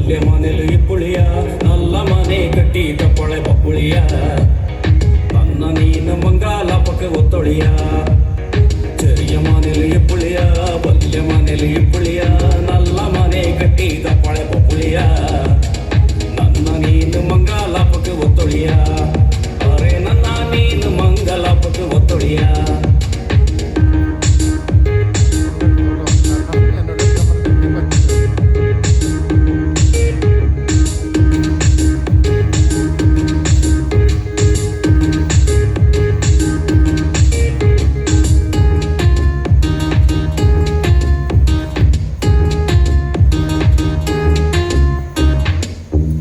വല്യ മനിൽ ഇപ്പുളിയ നല്ല മനെ കെട്ടി തപ്പളെ പപ്പുളിയ തന്ന നീന മംഗാലപ്പക്ക് ഒത്തൊളിയ ചെറിയ മനിൽ ഇപ്പുളിയ വല്യ മനിൽ ഇപ്പുളിയ നല്ല മനെ കെട്ടി തപ്പളെ പപ്പുളിയ ನನ್ನ ನೀನು ಮಂಗಲಪ್ಪಕ್ಕೆ ಒತ್ತೊಳಿಯ ಅರೆ ನನ್ನ ನೀನು ಮಂಗಲಪ್ಪಕ್ಕೆ ಒತ್ತೊಳಿಯ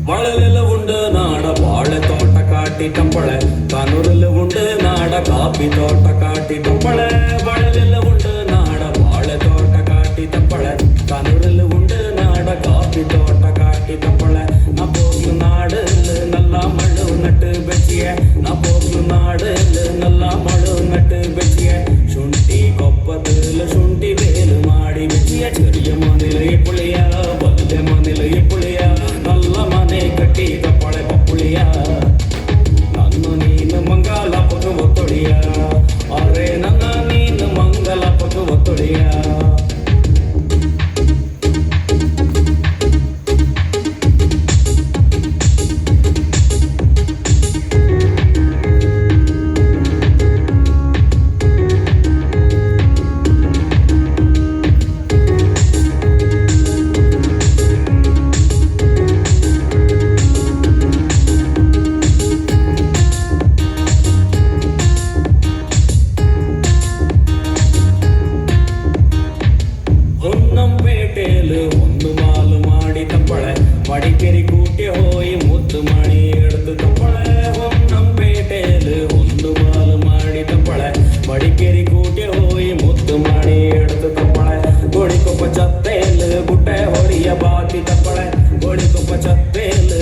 വളലിലുണ്ട് നാട വാഴത്തോട്ട കാട്ടിട്ടമ്പളെ കണ്ണൂരിലുണ്ട് നാട കാപ്പിത്തോട്ട കാട്ടിട്ടമ്പളെ വളലിലുണ്ട് നാട വാഴത്തോട്ട കാട്ടിട്ടമ്പളെ കണ്ണൂരിലുണ്ട് നാട കാപ്പിത്തോട്ട കാട്ടിട്ടമ്പളെ നപ്പോക്ക് നാട് നല്ല മഴു നട്ട് വെച്ചിയ നപ്പോക്ക് നാട് നല്ല മഴു നട്ട് വെച്ചിയ ಶುಂಠಿ ಕೊಪ್ಪದಲ್ಲಿ ಶುಂಠಿ ಬೇಲು ಮಾಡಿ ಬೆಚ್ಚಿಯ ಚೆರಿಯ ಮನೆಲೆ ಪುಳಿಯ ಬಲ್ಲೆ ಮನೆಲೆ ಪುಳಿಯ നല്ല ಮನೆ ಕಟ್ಟಿ ತಪ್ಪಳೆ ಪಪ್ಪುಳಿಯ ನನ್ನ ನೀನು ಮಂಗಲಪ್ಪಕ್ಕೆ ಒತ್ತೊಳಿಯ ಅರೆ ನನ್ನ ನೀನು ಮಂಗಲಪ್ಪಕ್ಕೆ ಒತ್ತೊಳಿಯ ಹೊನ್ನಂಪೇಟೆಯಲ್ಲಿ ಒಂದು ಮಾಲು ಮಾಡಿ ತಪ್ಪಳೆ ಮಡಿಕೇರಿ ಕೂಟಿ ಹೋಯಿ ಮುತ್ತು ಮಾಡಿ ಹಿಡಿದು ತಪ್ಪಳೆ ಹೊನ್ನಂಪೇಟೆಯಲ್ಲಿ ಒಂದು ಮಾಲು ಮಾಡಿ ತಪ್ಪಳೆ ಮಡಿಕೇರಿ ಕೂಟಿ ಹೋಯಿ ಮುತ್ತು ಮಾಡಿ ಹಿಡಿದು ತಪ್ಪಳೆ ಗೋಳಿಕೊಪ್ಪ ಚತ್ತೆಯಲ್ಲಿ ಗುಡ್ಡೆ ಹೊಡಿಯ ಬಾತಿ ತಪ್ಪಳೆ ಗೋಳಿಕೊಪ್ಪ ಚತ್ತೆಯಲ್ಲಿ